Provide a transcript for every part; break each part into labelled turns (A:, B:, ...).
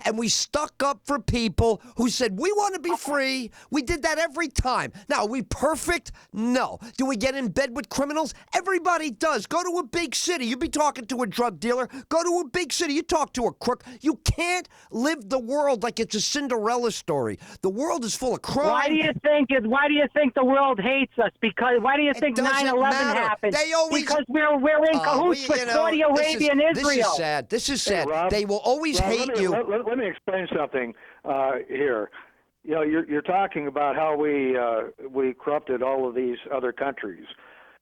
A: and we stuck up for people who said, we want to be free. We did that every time. Now, are we perfect? No. Do we get in bed with criminals? Everybody does. Go to a big city. You be talking to a drug dealer. Go to a big city. You talk to a crook. You can't live the world like it's a Cinderella story. The world is full of crime.
B: Why do you think the world hates us? Because why do you think 9/11 happened?
A: They always,
B: because we're in cahoots with Saudi Arabia and Israel.
A: This is sad. This is sad.
C: Hey, Rob,
A: they will always hate you.
C: Let me explain something here. You know, you're talking about how we corrupted all of these other countries.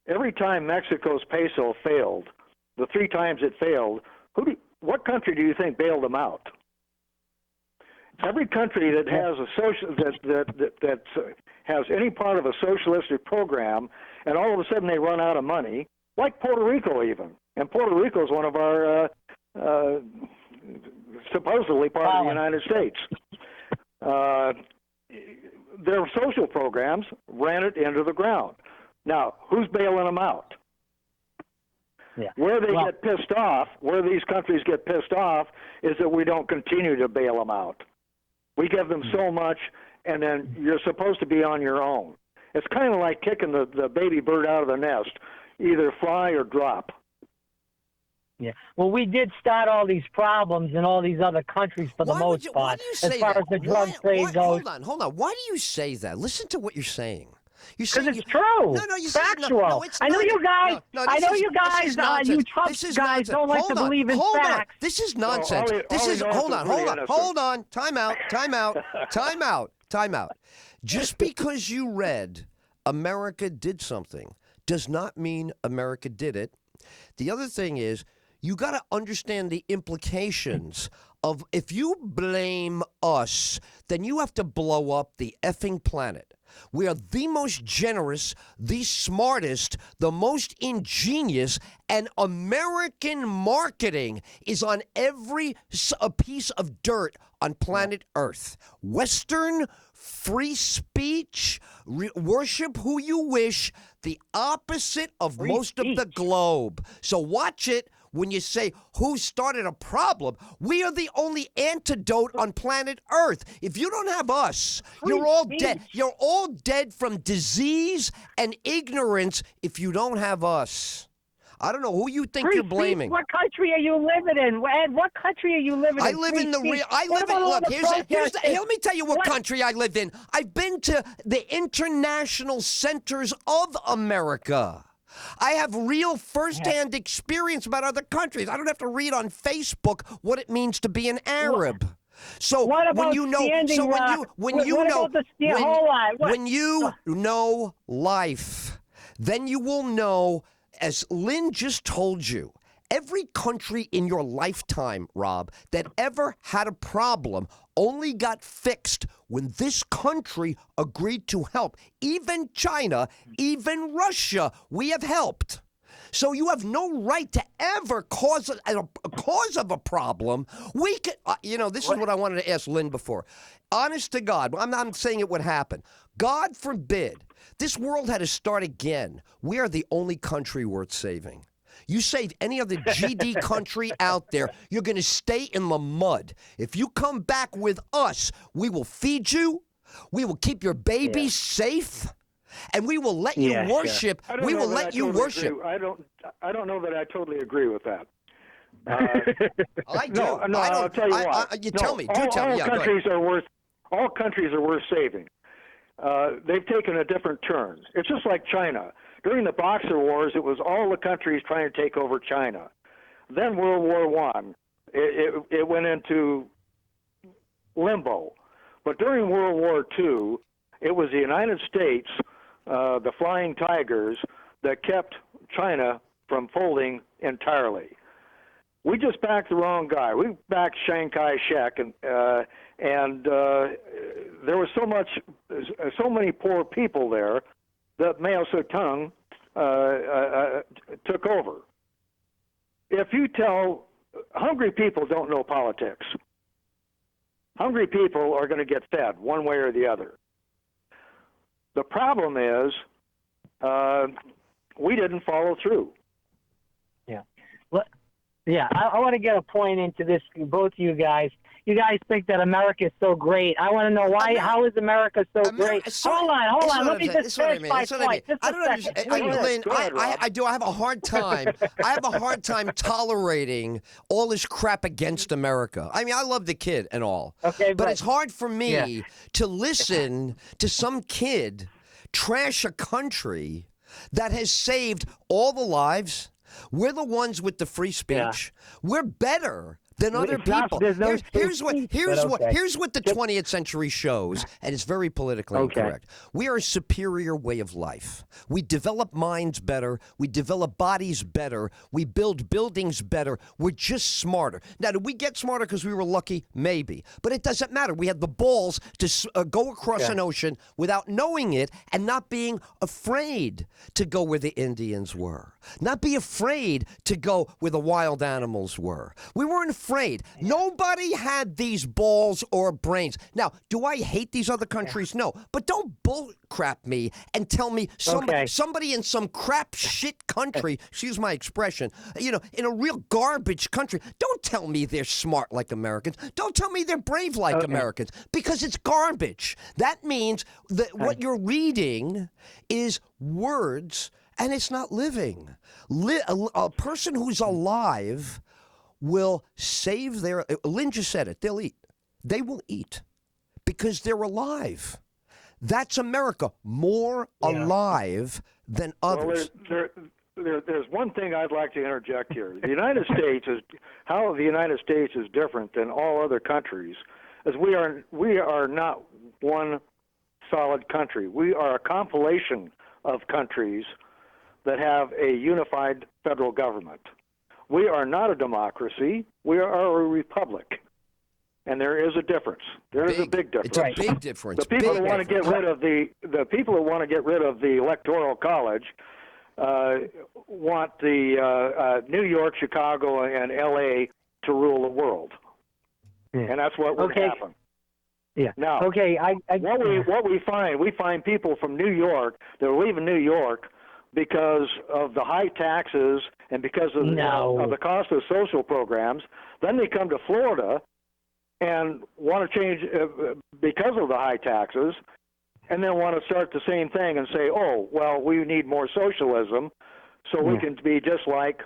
C: Every time Mexico's peso failed, the 3 times it failed, what country do you think bailed them out? Every country that has a social that has any part of a socialistic program, and all of a sudden they run out of money, like Puerto Rico even. And Puerto Rico is one of our supposedly part of the United States. Their social programs ran it into the ground. Now, who's bailing them out?
B: Yeah.
C: Where they get pissed off, where these countries get pissed off, is that we don't continue to bail them out. We give them so much, and then you're supposed to be on your own. It's kind of like kicking the baby bird out of the nest, either fly or drop.
B: Yeah. Well, we did start all these problems in all these other countries for the most part, as far as the drug trade goes.
A: Hold on. Why do you say that? Listen to what you're saying.
B: Because it's true.
A: No, you
B: factual.
A: No, it's
B: I know
A: not.
B: you guys.
A: No,
B: I know you guys. You Trump
A: guys
B: guys don't like to believe in facts.
A: This is nonsense. Hold on. Time out. Just because you read America did something does not mean America did it. The other thing is, you got to understand the implications of if you blame us, then you have to blow up the effing planet. We are the most generous, the smartest, the most ingenious, and American marketing is on every piece of dirt on planet Earth. Western, free speech, worship who you wish, the opposite of most of the globe. So watch it. When you say, who started a problem? We are the only antidote on planet Earth. If you don't have us, you're all dead. You're all dead from disease and ignorance if you don't have us. I don't know who you think you're blaming.
B: What country are you living in, Ed? What country are you living in?
A: I live in the real. Look, let me tell you what country I live in. I've been to the international centers of America. I have real first-hand experience about other countries. I don't have to read on Facebook what it means to be an Arab. So when you know life, then you will know, as Lynn just told you, every country in your lifetime, Rob, that ever had a problem only got fixed when this country agreed to help. Even China, even Russia, we have helped. So you have no right to ever cause a cause of a problem. We could, this is what I wanted to ask Lynn before. Honest to God, I'm not saying it would happen. God forbid, this world had to start again. We are the only country worth saving. You save any other GD country out there, you're going to stay in the mud. If you come back with us, we will feed you, we will keep your babies safe, and we will let you worship. We will let you worship.
C: I don't know that I totally agree with that.
A: I do.
C: No, I'll tell you why.
A: You tell me. Do tell me.
C: All countries are worth saving. They've taken a different turn. It's just like China. During the Boxer Wars, it was all the countries trying to take over China. Then World War I, it went into limbo. But during World War II, it was the United States, the Flying Tigers, that kept China from folding entirely. We just backed the wrong guy. We backed Chiang Kai-shek, and there was so many poor people there that Mao Zedong took over. If you tell hungry people don't know politics, hungry people are going to get fed one way or the other. The problem is we didn't follow through.
B: Yeah. Well, I want to get a point into this, both of you guys. you guys think that America is so great. I want to know why. How is America so great? Hold on. Let me just finish my point.
A: I don't understand. Lynn, I do. I have a hard time. I have a hard time tolerating all this crap against America. I mean, I love the kid and all.
B: Okay,
A: but it's hard for me to listen to some kid trash a country that has saved all the lives. We're the ones with the free speech. We're better than other people. Here's what the 20th century shows, and it's very politically incorrect. We are a superior way of life. We develop minds better. We develop bodies better. We build buildings better. We're just smarter. Now, did we get smarter because we were lucky? Maybe. But it doesn't matter. We had the balls to go across an ocean without knowing it and not being afraid to go where the Indians were. Not be afraid to go where the wild animals were. We weren't afraid. Nobody had these balls or brains. Now, do I hate these other countries? No. But don't bull crap me and tell me somebody in some crap shit country, excuse my expression, in a real garbage country, don't tell me they're smart like Americans. Don't tell me they're brave like Americans, because it's garbage. That means that what you're reading is words and it's not living. A person who's alive will save their... Lynn just said it. They'll eat. They will eat because they're alive. That's America. More alive than others.
C: Well, there's one thing I'd like to interject here. The United States is different than all other countries, as we are not one solid country. We are a compilation of countries that have a unified federal government. We are not a democracy. We are a republic. And there is a difference. There is a big difference.
A: It's a big difference.
C: The people who want to get rid of the Electoral College want the New York, Chicago, and L.A. to rule the world, and that's what would happen.
B: Yeah.
C: Now, what we find people from New York that are leaving New York because of the high taxes and because of the cost of social programs. Then they come to Florida and want to change because of the high taxes, and then want to start the same thing and say, oh, well, we need more socialism so we can be just like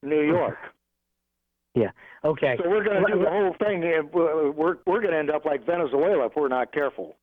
C: New York.
B: Yeah. Okay.
C: So we're going to do the whole thing. We're going to end up like Venezuela if we're not careful.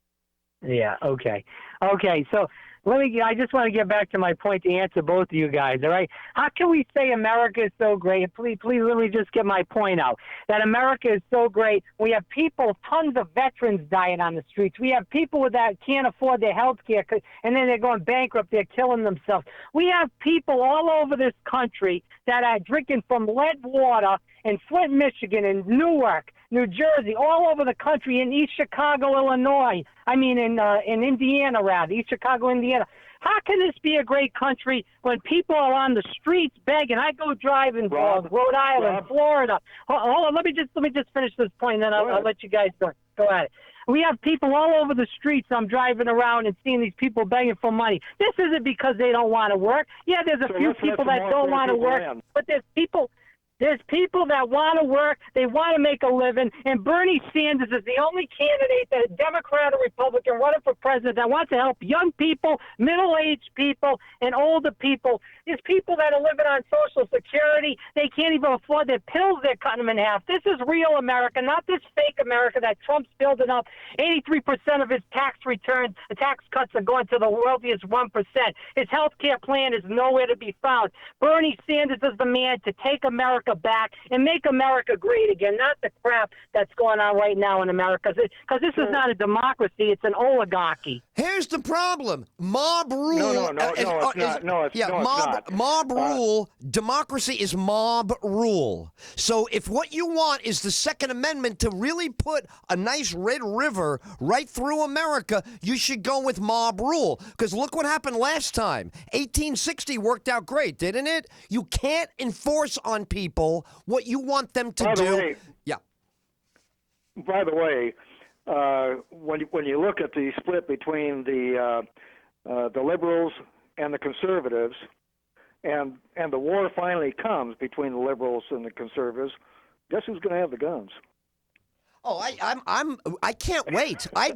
B: Yeah. Okay. Okay. So I just want to get back to my point to answer both of you guys. All right. How can we say America is so great? Please, let me just get my point out. That America is so great. We have people, tons of veterans dying on the streets. We have people that can't afford their health care, and then they're going bankrupt. They're killing themselves. We have people all over this country that are drinking from lead water in Flint, Michigan, and Newark, New Jersey, all over the country, in East Chicago, Illinois. I mean, in Indiana, rather, East Chicago, Indiana. How can this be a great country when people are on the streets begging? I go driving Rhode Island, Florida. Hold on, let me just finish this point, and then I'll let you guys go at it. We have people all over the streets. I'm driving around and seeing these people begging for money. This isn't because they don't want to work. Yeah, there's a few people that don't want to work, but there's people that want to work, they want to make a living, and Bernie Sanders is the only candidate, that Democrat or Republican, running for president that wants to help young people, middle-aged people, and older people. There's people that are living on Social Security. They can't even afford their pills. They're cutting them in half. This is real America, not this fake America that Trump's building up. 83% of his tax returns, the tax cuts are going to the wealthiest 1%. His health care plan is nowhere to be found. Bernie Sanders is the man to take America back and make America great again, not the crap that's going on right now in America. Because this is not a democracy, it's an oligarchy.
A: Here's the problem. Mob rule.
C: It's not.
A: Mob rule. Democracy is mob rule. So if what you want is the Second Amendment to really put a nice red river right through America, you should go with mob rule. Because look what happened last time. 1860 worked out great, didn't it? You can't enforce on people what you want them to do.
C: By the way, when you look at the split between the liberals and the conservatives, and the war finally comes between the liberals and the conservatives, guess who's going to have the guns?
A: Oh, I can't wait. I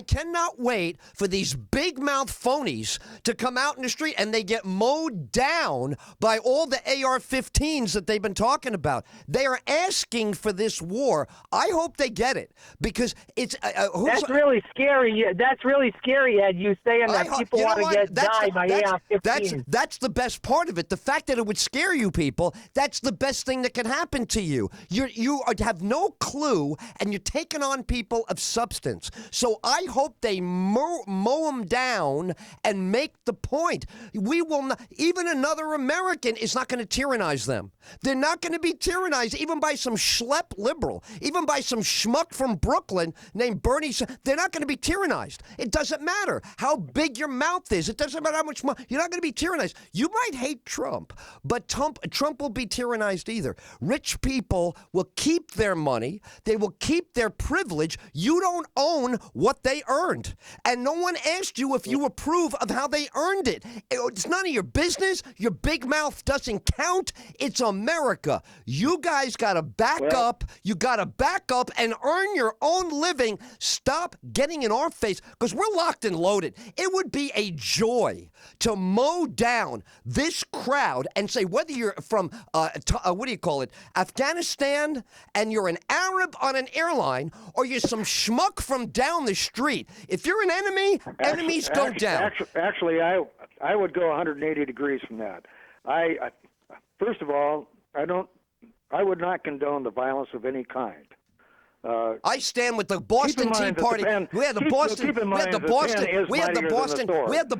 A: cannot wait for these big mouth phonies to come out in the street and they get mowed down by all the AR-15s that they've been talking about. They are asking for this war. I hope they get it because it's.
B: That's really scary. That's really scary, Ed. You saying that people want to get died by AR-15.
A: That's the best part of it. The fact that it would scare you people. That's the best thing that can happen to you. You have no clue. And you're taking on people of substance. So I hope they mow them down and make the point. We will not, even another American is not going to tyrannize them. They're not going to be tyrannized even by some schlep liberal, even by some schmuck from Brooklyn named Bernie. They're not going to be tyrannized. It doesn't matter how big your mouth is. It doesn't matter how much money. You're not going to be tyrannized. You might hate Trump, but Trump will be tyrannized either. Rich people will keep their money. They will keep their privilege. You don't own what they earned. And no one asked you if you approve of how they earned it. It's none of your business. Your big mouth doesn't count. It's America. You guys got to back up. You got to back up and earn your own living. Stop getting in our face because we're locked and loaded. It would be a joy to mow down this crowd and say whether you're from, what do you call it, Afghanistan and you're an Arab on an airline, or you're some schmuck from down the street. If you're an enemy, enemies go down.
C: Actually, I would go 180 degrees from that. First of all, I would not condone the violence of any kind.
A: I stand with the Boston Tea Party. We had the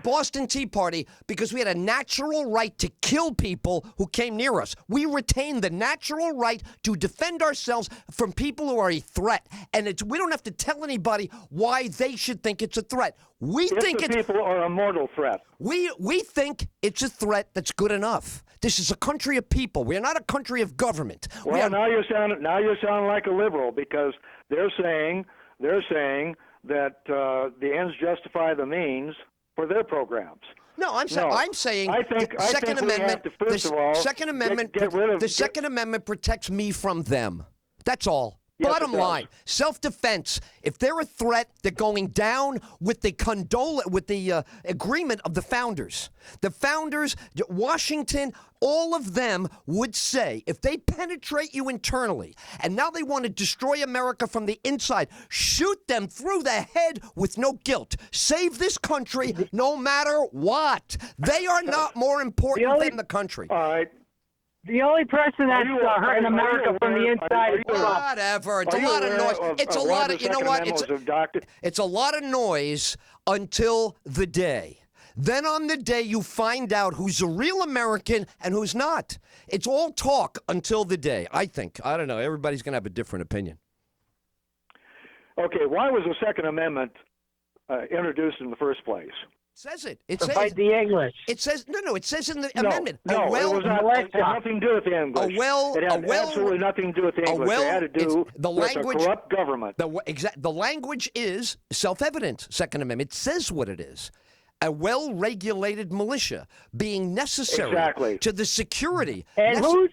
A: Boston Tea Party because we had a natural right to kill people who came near us. We retained the natural right to defend ourselves from people who are a threat, and we don't have to tell anybody why they should think it's a threat.
C: People are a mortal threat.
A: We think it's a threat that's good enough. This is a country of people. We are not a country of government.
C: Well, now you sound like a liberal because they're saying that the ends justify the means for their programs.
A: No, I'm saying the Second Amendment. The Second Amendment protects me from them. That's all.
C: Yes,
A: Bottom line, self-defense. If they're a threat, they're going down with the agreement of the founders. The founders, Washington, all of them would say, if they penetrate you internally, and now they want to destroy America from the inside, shoot them through the head with no guilt. Save this country no matter what. They are not more important than the country.
C: All right.
B: The only person that's hurting America from the inside is Trump.
A: Whatever. It's a lot of noise. It's a lot of, you know what? It's a lot of noise until the day. Then on the day you find out who's a real American and who's not. It's all talk until the day, I think. I don't know. Everybody's going to have a different opinion.
C: Okay, why was the Second Amendment introduced in the first place?
A: Says it. It
B: to
A: says
B: fight the English.
A: It says no. It says in the amendment.
C: It had nothing to do with the English. It had absolutely nothing to do with the English. It had to do with a corrupt government.
A: The language is self-evident. Second Amendment. It says what it is. A well-regulated militia being necessary to the security.
B: And whose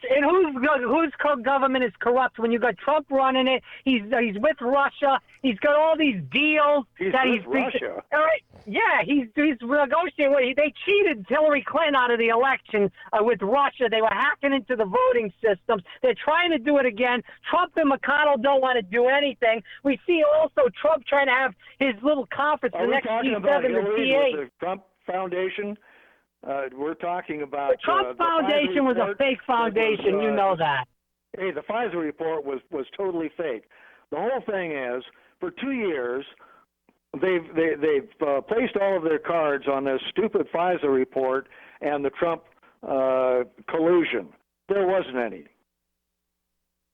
B: government is corrupt? When you got Trump running it, he's with Russia. He's got all these deals.
C: He's Russia.
B: All right. Yeah, he's negotiating. They cheated Hillary Clinton out of the election with Russia. They were hacking into the voting systems. They're trying to do it again. Trump and McConnell don't want to do anything. We see also Trump trying to have his little conference the next G7 and G8.
C: Trump Foundation. We're talking about
B: the Trump Foundation was a fake foundation. You know that.
C: Hey, the FISA report was totally fake. The whole thing is, for 2 years, they've placed all of their cards on this stupid FISA report and the Trump collusion. There wasn't any.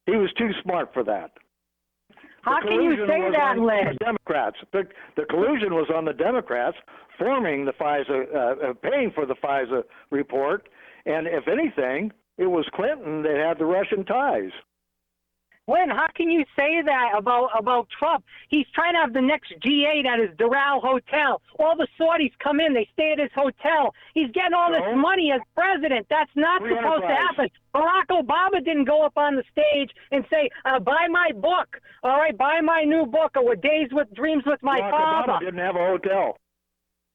C: He was too smart for that.
B: How can you say that, Lynn?
C: Democrats. The collusion was on the Democrats forming the FISA, paying for the FISA report, and if anything, it was Clinton that had the Russian ties.
B: Lynn, how can you say that about Trump? He's trying to have the next G8 at his Doral Hotel. All the Saudis come in, they stay at his hotel. He's getting all this money as president. That's not supposed to happen. Barack Obama didn't go up on the stage and say, buy my book, all right, buy my new book, or Days with Dreams with My Father.
C: Obama didn't have a hotel.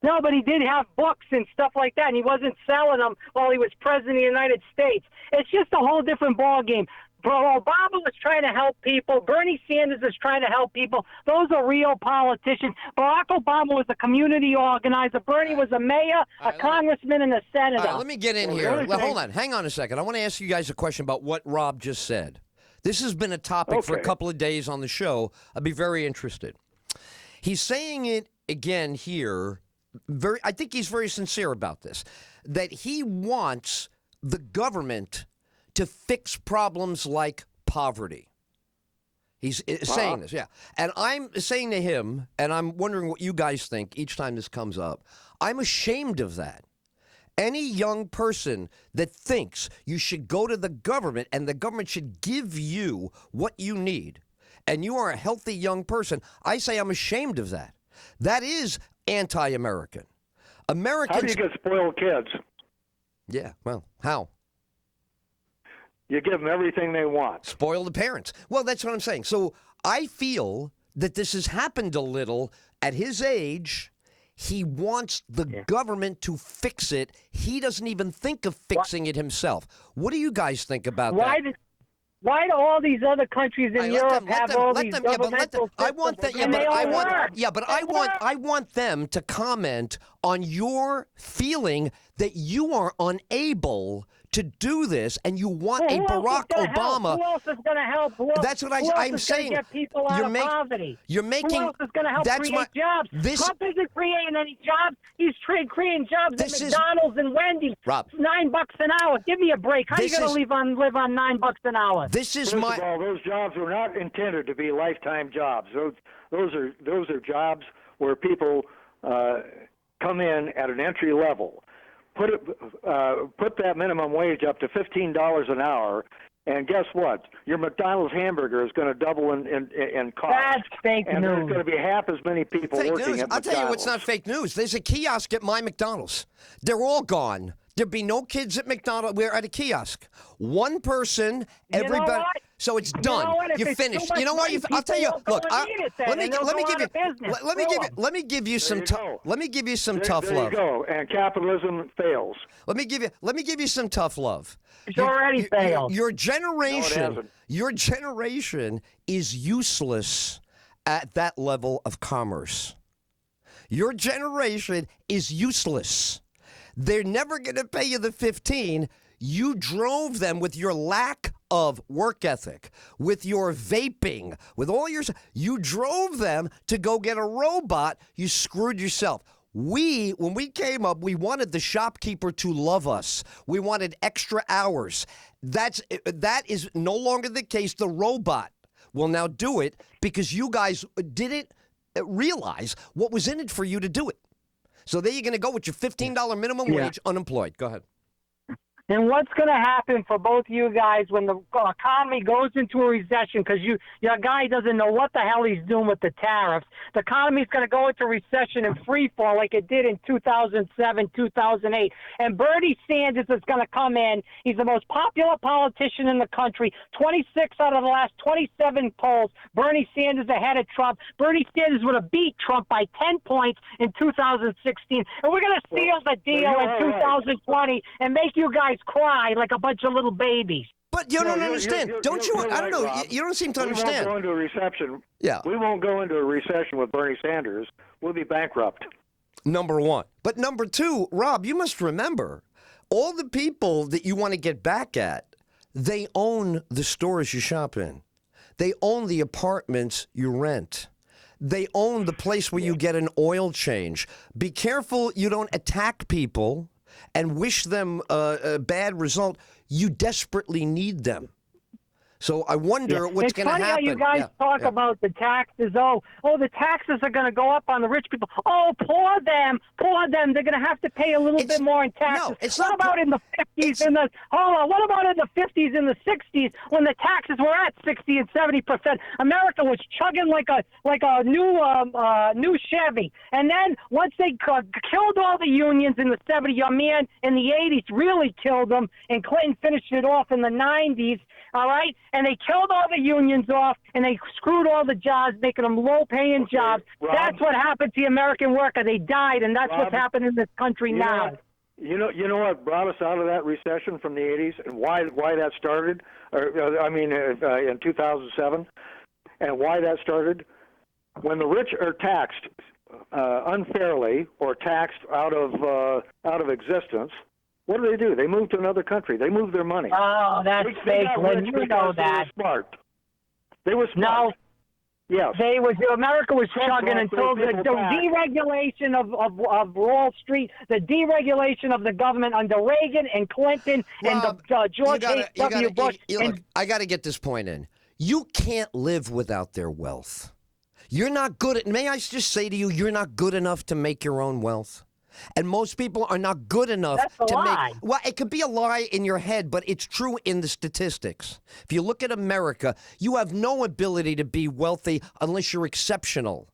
B: No, but he did have books and stuff like that, and he wasn't selling them while he was president of the United States. It's just a whole different ballgame. Bro, Obama was trying to help people. Bernie Sanders is trying to help people. Those are real politicians. Barack Obama was a community organizer. Bernie was a mayor, a congressman, and a senator.
A: All right, let me get in here. Hold on. Hang on a second. I want to ask you guys a question about what Rob just said. This has been a topic for a couple of days on the show. I'd be very interested. He's saying it again here. I think he's very sincere about this, that he wants the government to fix problems like poverty. He's saying this, yeah. And I'm saying to him, and I'm wondering what you guys think each time this comes up, I'm ashamed of that. Any young person that thinks you should go to the government and the government should give you what you need, and you are a healthy young person, I say I'm ashamed of that. That is anti-American. Americans.
C: How do you get spoiled kids?
A: Yeah, well, how?
C: You give them everything they want.
A: Spoil the parents. Well, that's what I'm saying. So I feel that this has happened a little at his age. He wants the government to fix it. He doesn't even think of fixing it himself. What do you guys think about that?
B: Why do all these other countries in Europe have all these governmental
A: I want that. I want them to comment on your feeling that you are unable to do this, and you want a Barack Obama.
B: Who else is going to help?
A: That's what I'm saying.
B: Get people out of poverty.
A: You're making.
B: Who else is going to help create jobs? Trump isn't creating any jobs. He's creating jobs at McDonald's and Wendy's.
A: Rob,
B: $9 an hour. Give me a break. How are you going to live on $9 an hour?
A: This is
C: First of all, those jobs were not intended to be lifetime jobs. Those are jobs where people come in at an entry level. Put that minimum wage up to $15 an hour, and guess what? Your McDonald's hamburger is going to double in cost.
B: That's fake news.
C: And there's going to be half as many people working at McDonald's.
A: I'll tell you what's not fake news. There's a kiosk at my McDonald's. They're all gone. There'd be no kids at McDonald's. We're at a kiosk. One person, everybody. So it's done. You're finished. You know what? I'll tell you. Look, let me give you some tough love.
C: There you go. And capitalism fails.
A: Let me give you some tough love.
B: It's already failed.
A: Your generation.
C: No, it hasn't.
A: Your generation is useless at that level of commerce. Your generation is useless. They're never going to pay you the 15. You drove them with your lack of work ethic, with your vaping, with all your... You drove them to go get a robot. You screwed yourself. When we came up, we wanted the shopkeeper to love us. We wanted extra hours. That is no longer the case. The robot will now do it because you guys didn't realize what was in it for you to do it. So there you're going to go with your $15 minimum wage, unemployed. Go ahead.
B: And what's going to happen for both you guys when the economy goes into a recession? Because your guy doesn't know what the hell he's doing with the tariffs. The economy's going to go into recession and free fall like it did in 2007, 2008. And Bernie Sanders is going to come in. He's the most popular politician in the country. 26 out of the last 27 polls, Bernie Sanders ahead of Trump. Bernie Sanders would have beat Trump by 10 points in 2016. And we're going to seal the deal in 2020 and make you guys cry like a bunch of little babies.
A: But you don't understand. Don't you? I don't know. Rob. You don't seem to understand.
C: We won't go into a recession. Yeah. We won't go into a recession with Bernie Sanders. We'll be bankrupt.
A: Number one. But number two, Rob, you must remember, all the people that you want to get back at, they own the stores you shop in. They own the apartments you rent. They own the place where you get an oil change. Be careful you don't attack people and wish them a bad result. You desperately need them. So I wonder what's going to happen.
B: It's funny how you guys talk about the taxes. Oh, the taxes are going to go up on the rich people. Oh, poor them. They're going to have to pay a little bit more in taxes.
A: No, it's
B: what
A: not
B: about in the 50s and the What about in the 50s and the 60s when the taxes were at 60 and 70%? America was chugging like a new Chevy. And then once they killed all the unions in the 70s, your man in the 80s really killed them, and Clinton finished it off in the 90s. All right, and they killed all the unions off, and they screwed all the jobs, making them low-paying jobs.
C: Rob,
B: that's what happened to the American worker. They died, and that's what's happened in this country now.
C: You know what brought us out of that recession from the 80s, and why that started? In 2007, and why that started? When the rich are taxed unfairly or taxed out of existence. What do? They move to another country. They move their money.
B: Oh, that's fake. When you know that.
C: They were smart. They were smart.
B: No.
C: Yes.
B: America was chugging until the deregulation of Wall Street, the deregulation of the government under Reagan and Clinton and George H.W. Bush.
A: Look, I got to get this point in. You can't live without their wealth. You're not good at. May I just say to you, you're not good enough to make your own wealth. And most people are not good enough
B: to
A: lie. Well, it could be a lie in your head, but it's true in the statistics. If you look at America, you have no ability to be wealthy unless you're exceptional.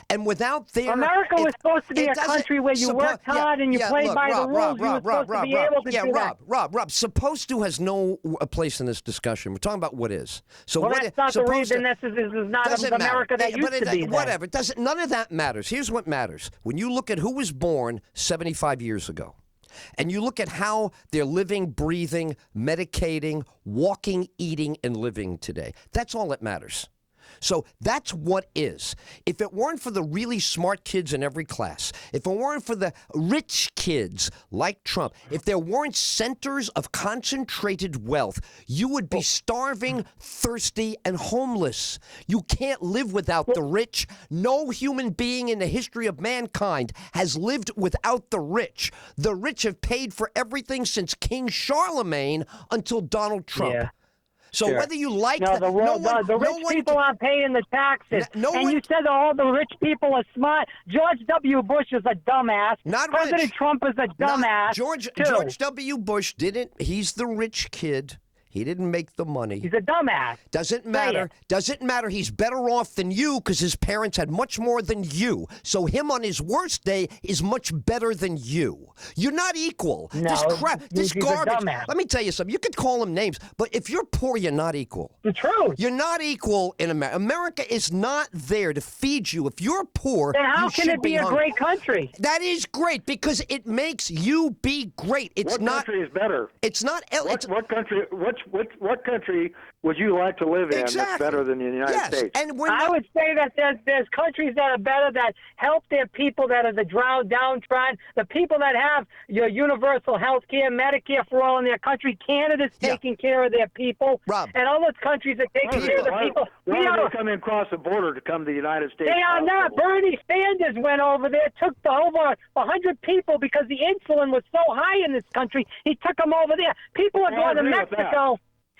A: And without their
B: America was supposed to be a country where you worked hard and you played by the rules. You were supposed to be able to do that.
A: Rob, supposed to has no place in this discussion. We're talking about what is. So
B: well, that's not the reason this is not America that used to be.
A: Whatever. None of that matters. Here's what matters. When you look at who was born 75 years ago, and you look at how they're living, breathing, medicating, walking, eating, and living today, that's all that matters. So that's what is. If it weren't for the really smart kids in every class, if it weren't for the rich kids like Trump, if there weren't centers of concentrated wealth, you would be starving, thirsty, and homeless. You can't live without the rich. No human being in the history of mankind has lived without the rich. The rich have paid for everything since King Charlemagne until Donald Trump.
B: Yeah.
A: So whether you like
B: the rich people aren't paying the taxes. You said all the rich people are smart. George W. Bush is a dumbass. President Trump is a dumbass.
A: George W. Bush didn't. He's the rich kid. He didn't make the money.
B: He's a dumbass.
A: Doesn't matter. Doesn't matter. He's better off than you because his parents had much more than you. So him on his worst day is much better than you. You're not equal.
B: No,
A: this garbage.
B: A dumbass.
A: Let me tell you something. You could call him names, but if you're poor, you're not equal.
B: The truth.
A: You're not equal in America. America is not there to feed you. If you're poor,
B: then how
A: you
B: can
A: should
B: it be a great country?
A: That is great because it makes you be great.
C: What country is better?
A: It's not.
C: What country? What country would you like to live in that's better than the United States?
A: And
B: I would say that there's countries that are better that help their people that are the downtrodden, the people that have your universal health care, Medicare for all in their country. Canada's taking care of their people.
A: Rob,
B: and all those countries are taking care of the people.
C: Why are they coming across the border to come to the United States?
B: They are not. Bernie Sanders went over there, took over 100 people because the insulin was so high in this country. He took them over there. People are going to Mexico.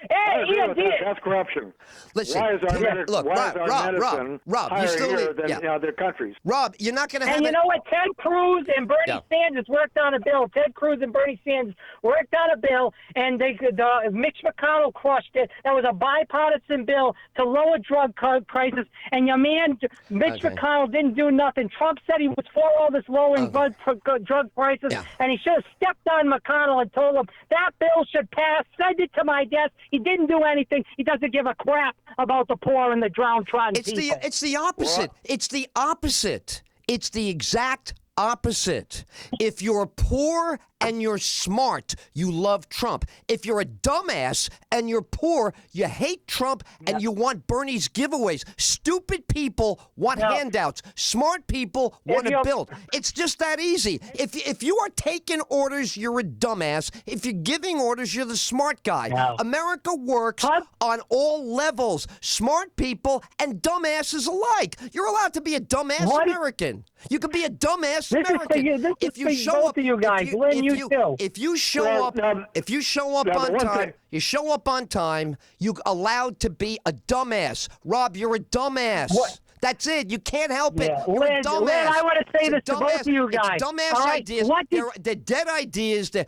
C: That's corruption.
A: Listen,
C: why is our medicine
A: Rob,
C: higher here than other countries?
A: Rob, you're not going to have.
B: And you know what? Ted Cruz and Bernie Sanders worked on a bill. Ted Cruz and Bernie Sanders worked on a bill, and Mitch McConnell crushed it. That was a bipartisan bill to lower drug prices. And your man Mitch McConnell didn't do nothing. Trump said he was for all this lowering drug prices, and he should have stepped on McConnell and told him that bill should pass. Send it to my desk. He didn't do anything. He doesn't give a crap about the poor and the downtrodden people.
A: It's the opposite. It's the opposite. It's the exact opposite. If you're poor and you're smart, you love Trump. If you're a dumbass and you're poor, you hate Trump and you want Bernie's giveaways. Stupid people want handouts. Smart people want to build. It's just that easy. If you are taking orders, you're a dumbass. If you're giving orders, you're the smart guy. America works on all levels. Smart people and dumbasses alike. You're allowed to be a dumbass American. You can be a dumbass American.
B: This is for both of you guys. Lynn, too.
A: If you show
C: Well,
A: up,
C: now-
A: if you show up
C: now, the
A: on
C: one
A: time,
C: thing-
A: you show up on time. You're allowed to be a dumbass. Rob, you're a dumbass.
B: What?
A: That's it. You can't help
B: Yeah.
A: it. You're a
B: Lynn,
A: dumbass.
B: I want to say
A: It's a
B: this to both
A: dumbass-
B: of you guys.
A: It's dumbass
B: All right?
A: ideas.
B: What did,
A: They're dead ideas. The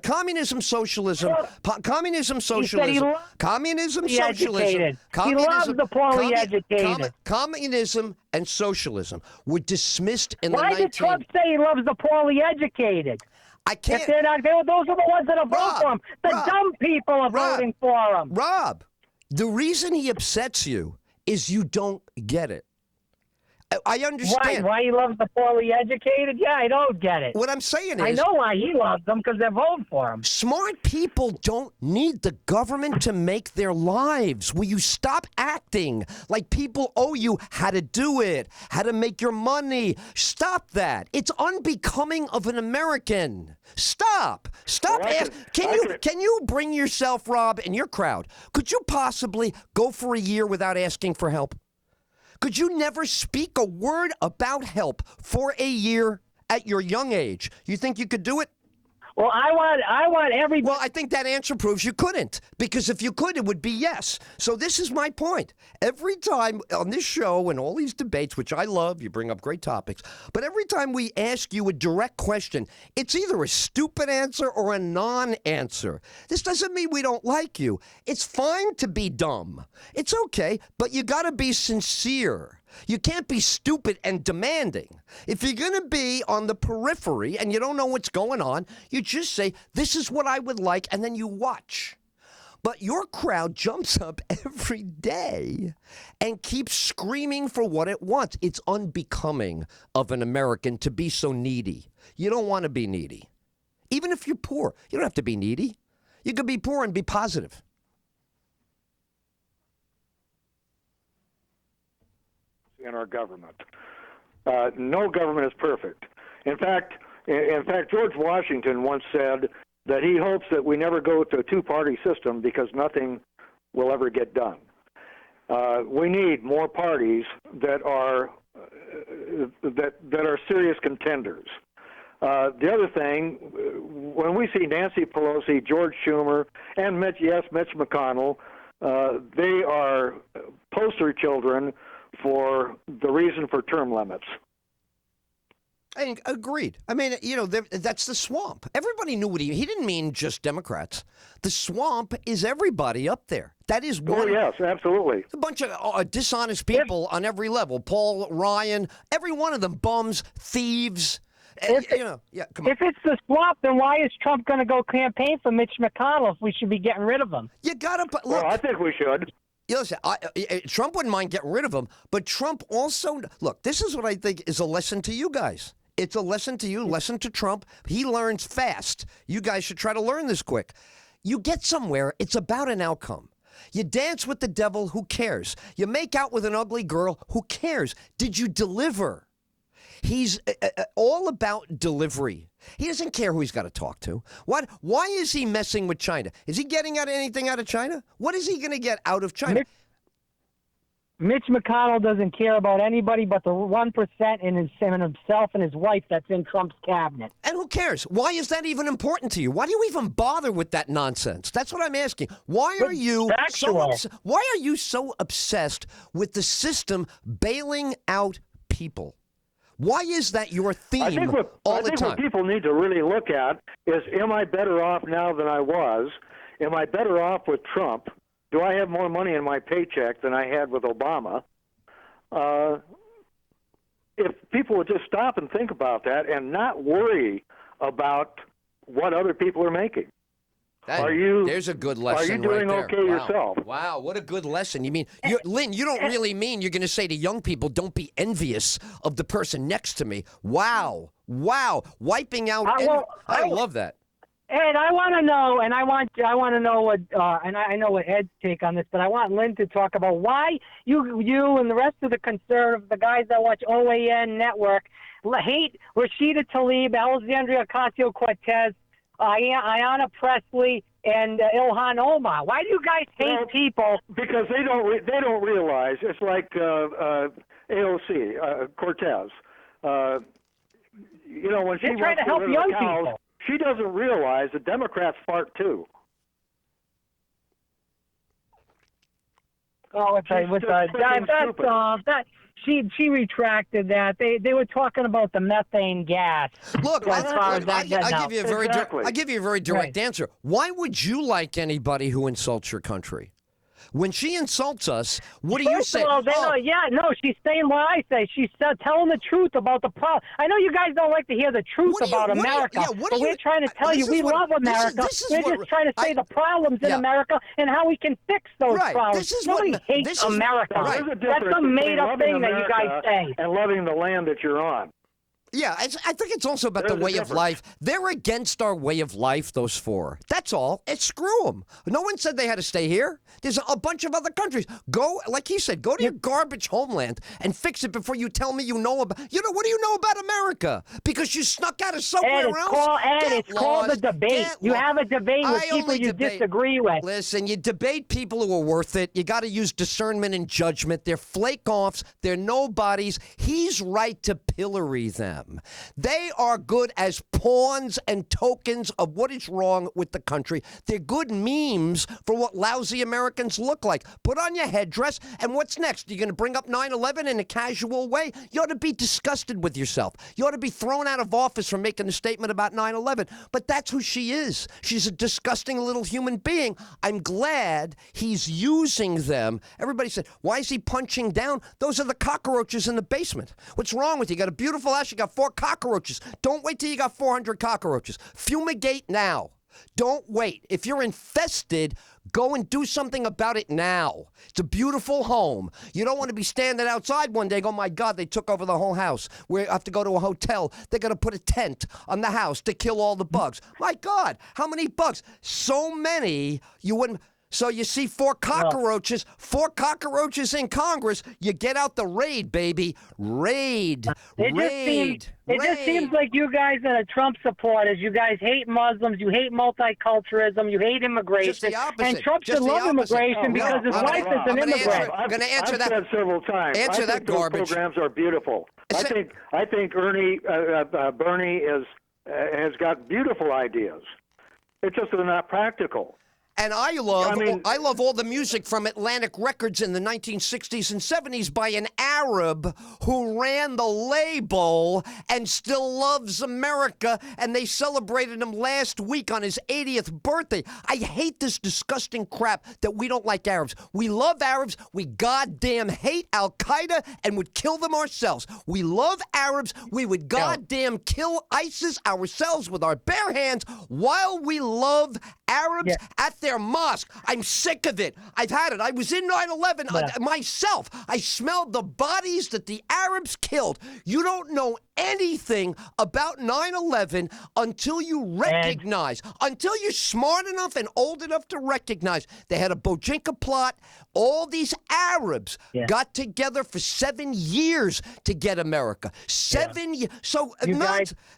A: communism, socialism, communism, socialism,
B: loves
A: communism,
B: the
A: socialism,
B: educated. He
A: communism,
B: loves the poorly educated.
A: communism, and socialism were dismissed in
B: why
A: the
B: did Trump say he loves the poorly educated?
A: I
B: If
A: can't.
B: they're not, those are the ones that are voting
A: Rob,
B: for him. The
A: Rob,
B: dumb people are
A: Rob,
B: voting for him.
A: Rob, the reason he upsets you is you don't get it. I understand.
B: Why he loves the poorly educated? Yeah, I don't get it.
A: What I'm saying
B: I
A: is,
B: know why he loves them, because they're voting for him.
A: smart people don't need the government to make their lives. Will you stop acting like people owe you how to do it, how to make your money? Stop that. It's unbecoming of an American. Stop. Stop.
C: Well,
A: Can you bring yourself, Rob, and your crowd? Could you possibly go for a year without asking for help? Could you never speak a word about help for a year at your young age? You think you could do it?
B: Well, I want everybody.
A: Well, I think that answer proves you couldn't, because if you could, it would be yes. So this is my point. Every time on this show and all these debates, which I love, you bring up great topics, but every time we ask you a direct question, it's either a stupid answer or a non-answer. This doesn't mean we don't like you. It's fine to be dumb. It's okay, but you got to be sincere. You can't be stupid and demanding. If you're going to be on the periphery and you don't know what's going on, you just say, this is what I would like, and then you watch. But your crowd jumps up every day and keeps screaming for what it wants. It's unbecoming of an American to be so needy. You don't want to be needy. Even if you're poor, you don't have to be needy. You could be poor and be positive.
C: In our government. No government is perfect. In fact, George Washington once said that he hopes that we never go to a two-party system because nothing will ever get done. We need more parties that are serious contenders. The other thing, when we see Nancy Pelosi, George Schumer, and Mitch McConnell, they are poster children for the reason for term limits.
A: Agreed. I mean, that's the swamp. Everybody knew what he didn't mean just Democrats. The swamp is everybody up there. That is one.
C: Oh, yes, absolutely.
A: A bunch of dishonest people on every level. Paul Ryan, every one of them, bums, thieves. Come on.
B: If it's the swamp, then why is Trump going to go campaign for Mitch McConnell if we should be getting rid of him?
A: You got to look.
C: Well, I think we should.
A: Listen, Trump wouldn't mind getting rid of him, but Trump also, look, this is what I think is a lesson to you guys. It's a lesson to you, lesson to Trump. He learns fast. You guys should try to learn this quick. You get somewhere, it's about an outcome. You dance with the devil, who cares? You make out with an ugly girl, who cares? Did you deliver? He's all about delivery. He doesn't care who he's got to talk to. Why is he messing with China? Is he getting anything out of China? What is he going to get out of China?
B: Mitch McConnell doesn't care about anybody but the 1% in himself and his wife that's in Trump's cabinet.
A: And who cares? Why is that even important to you? Why do you even bother with that nonsense? That's what I'm asking. Why are you so obsessed with the system bailing out people? Why is that your theme
C: I think what people need to really look at is, am I better off now than I was? Am I better off with Trump? Do I have more money in my paycheck than I had with Obama? If people would just stop and think about that and not worry about what other people are making.
A: There's a good lesson.
C: Are you doing
A: right there.
C: okay yourself?
A: Wow, what a good lesson. You mean, Lynn, you don't really mean you're going to say to young people, don't be envious of the person next to me. Wow. Wiping out. I love that.
B: Ed, I want to know, and I want to know what, and I know what Ed's take on this, but I want Lynn to talk about why you and the rest of the conservative, the guys that watch OAN Network, hate Rashida Tlaib, Alexandria Ocasio-Cortez, Ayanna Pressley, and Ilhan Omar. Why do you guys hate people?
C: Because they don't realize. It's like AOC Cortez. When she
B: trying to help young people.
C: she doesn't realize the Democrats fart too.
B: Oh, it's
C: She's
B: with
C: just
B: the
C: freaking stupid.
B: that she retracted that. They were talking about the methane gas.
A: Look,
B: as far as that
A: I
B: now.
A: give you a very
C: Exactly.
A: I give you a very direct
B: Right.
A: answer. Why would you like anybody who insults your country? When she insults us, what do you
B: First
A: say?
B: of all,
A: Oh,
B: she's saying what I say. She's telling the truth about the problem. I know you guys don't like to hear the truth
A: What do you-
B: about
A: what do you-
B: America,
A: yeah, what do
B: but
A: you-
B: we're trying to tell
A: this
B: you
A: is
B: we
A: what-
B: love America.
A: this is
B: we're
A: what-
B: just trying to say the problems in
A: yeah.
B: America and how we can fix those
A: Right.
B: problems.
A: This is
B: Nobody
A: what-
B: hates
A: this is-
B: America.
A: right.
C: There's a
B: That's
C: difference
B: some
C: between
B: made-up
C: loving
B: thing that you guys
C: America
B: say.
C: and loving the land that you're on.
A: yeah, I think it's also about
C: There's
A: the
C: a
A: way of
C: difference.
A: life. They're against our way of life, those four. That's all. Screw them. No one said they had to stay here. There's a bunch of other countries. Go, like he said, go to your garbage homeland and fix it before you tell me you know about. What do you know about America? Because you snuck out of somewhere else.
B: It's called a debate.
A: Get
B: You
A: lost.
B: have a debate with
A: I
B: people
A: only
B: you
A: debate-
B: disagree with.
A: Listen, you debate people who are worth it. You got to use discernment and judgment. They're flake-offs. They're nobodies. He's right to pillory them. They are good as pawns and tokens of what is wrong with the country. They're good memes for what lousy Americans look like. Put on your headdress, and what's next? You're going to bring up 9/11 in a casual way? You ought to be disgusted with yourself. You ought to be thrown out of office for making a statement about 9/11. But that's who she is. She's a disgusting little human being. I'm glad he's using them. Everybody said, why is he punching down? Those are the cockroaches in the basement. What's wrong with you? You got a beautiful house, you got 4 cockroaches. Don't wait till you got 400 cockroaches. Fumigate now. Don't wait. If you're infested, go and do something about it now. It's a beautiful home. You don't want to be standing outside one day and go, my God, they took over the whole house. We have to go to a hotel. They're going to put a tent on the house to kill all the bugs. My God, how many bugs? So many, you wouldn't. So you see 4 cockroaches in Congress. You get out the raid, baby. Raid.
B: It just seems like you guys are Trump supporters. You guys hate Muslims. You hate multiculturalism. You hate immigration.
A: Just the opposite.
B: And Trump
A: Just
B: should
A: the
B: love
A: opposite.
B: immigration because his wife is an
A: I'm gonna
B: immigrant.
A: I'm going to answer
C: I've
A: that.
C: said several times.
A: Answer
C: I
A: that
C: think those
A: garbage.
C: programs are beautiful. I think Bernie has got beautiful ideas. It's just they're not practical.
A: And I love all the music from Atlantic Records in the 1960s and 70s by an Arab who ran the label and still loves America, and they celebrated him last week on his 80th birthday. I hate this disgusting crap that we don't like Arabs. We love Arabs. We goddamn hate Al-Qaeda and would kill them ourselves. We love Arabs. We would goddamn kill ISIS ourselves with our bare hands while we love Arabs at their mosque. I'm sick of it. I've had it. I was in 9/11 myself. I smelled the bodies that the Arabs killed. You don't know anything about 9/11 until you recognize, until you're smart enough and old enough to recognize they had a Bojinka plot. All these Arabs got together for 7 years to get America. 7 years. So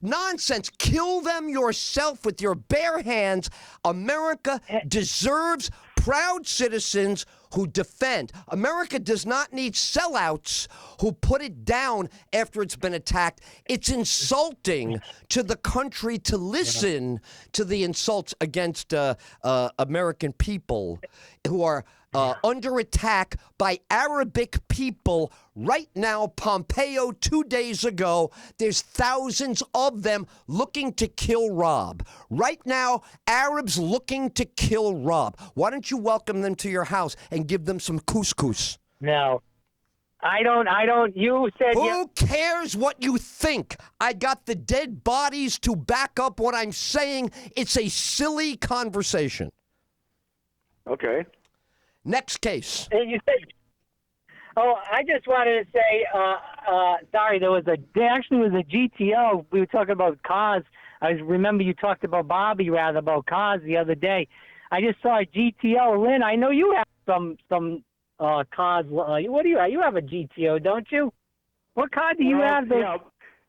A: nonsense. Kill them yourself with your bare hands. America deserves proud citizens who defend. America does not need sellouts who put it down after it's been attacked. It's insulting to the country to listen to the insults against American people who are under attack by Arabic people right now. Pompeo 2 days ago, there's thousands of them looking to kill Rob. Right now, Arabs looking to kill Rob. Why don't you welcome them to your house and give them some couscous?
B: No. I don't. You said
A: Who cares what you think? I got the dead bodies to back up what I'm saying. It's a silly conversation.
C: Okay.
A: Next case.
B: You said. Oh, I just wanted to say, sorry, there was a GTO. We were talking about cars. I remember you talked about Bobby, rather, about cars the other day. I just saw a GTO. Lynn, I know you have some cars. What do you have? You have a GTO, don't you? What car do you have?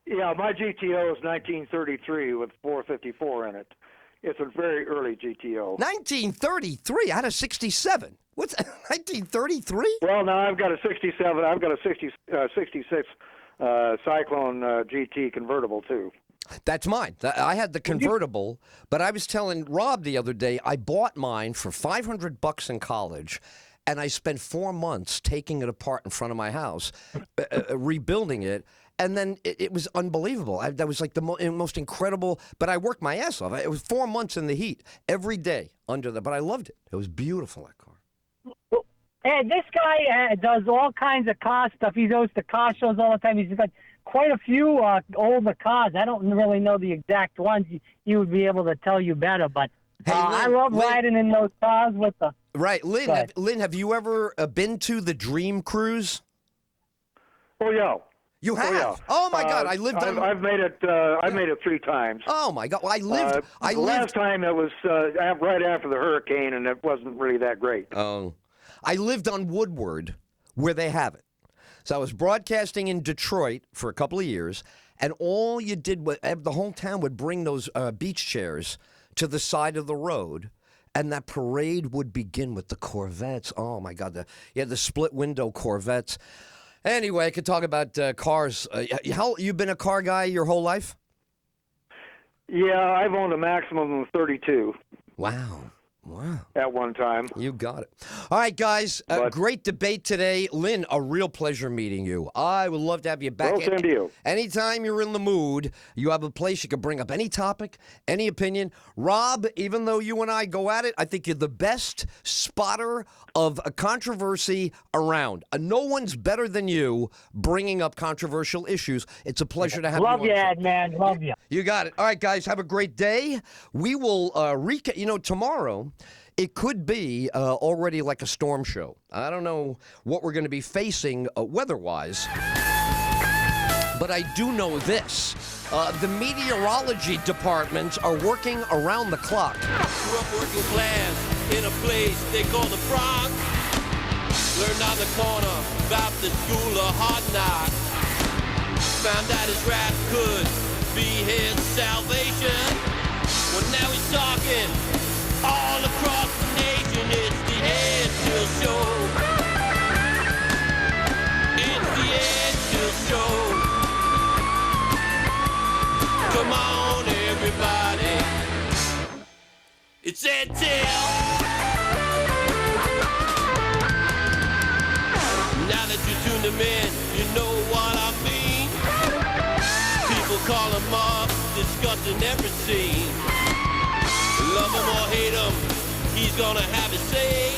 C: Yeah, my GTO is 1933 with 454 in it. It's a very early GTO.
A: 1933 out of 67. What's 1933?
C: Well, now I've got a 67. I've got a 66 Cyclone GT convertible too.
A: That's mine. I had the convertible, but I was telling Rob the other day I bought mine for $500 in college, and I spent 4 months taking it apart in front of my house, rebuilding it. And then it was unbelievable. That was like the most incredible. But I worked my ass off. It was 4 months in the heat every day under the. But I loved it. It was beautiful, that car.
B: Hey, this guy does all kinds of car stuff. He goes to car shows all the time. He's got quite a few older cars. I don't really know the exact ones. He would be able to tell you better. But
A: Hey, Lynn,
B: I love riding in those cars with the.
A: Right, Lynn. Lynn, have you ever been to the Dream Cruise?
C: Oh yeah.
A: You have?
C: Oh, yeah.
A: Oh my God! I lived on.
C: I've made it. I've made it 3 times.
A: Oh my God! Well, I lived.
C: The last time it was right after the hurricane, and it wasn't really that great.
A: Oh, I lived on Woodward, where they have it. So I was broadcasting in Detroit for a couple of years, and all you did was the whole town would bring those beach chairs to the side of the road. And that parade would begin with the Corvettes. Oh my God! You had the split window Corvettes. Anyway, I could talk about cars. You've been a car guy your whole life?
C: Yeah, I've owned a maximum of 32.
A: Wow.
C: At one time.
A: You got it. All right, guys. Great debate today. Lynn, a real pleasure meeting you. I would love to have you back.
C: Well, same to you.
A: Anytime you're in the mood, you have a place you can bring up any topic, any opinion. Rob, even though you and I go at it, I think you're the best spotter of a controversy around. No one's better than you bringing up controversial issues. It's a pleasure to have
B: Love
A: you.
B: Love you, Ed, man. Love you.
A: You got it. All right, guys. Have a great day. We will recap. Tomorrow, it could be already like a storm show. I don't know what we're going to be facing weather-wise, but I do know this. The meteorology departments are working around the clock.
D: Grew up working class in a place they call the Bronx. Learned on the corner about the school of hard knocks. Found out his rap could be his salvation. Well, now he's talking all across the nation. It's the EdTyll Show. It's the EdTyll Show. Come on, everybody. It's EdTyll. Now that you tuned him in, you know what I mean. People call him up, discussing every scene. Love him or hate him, he's gonna have his say.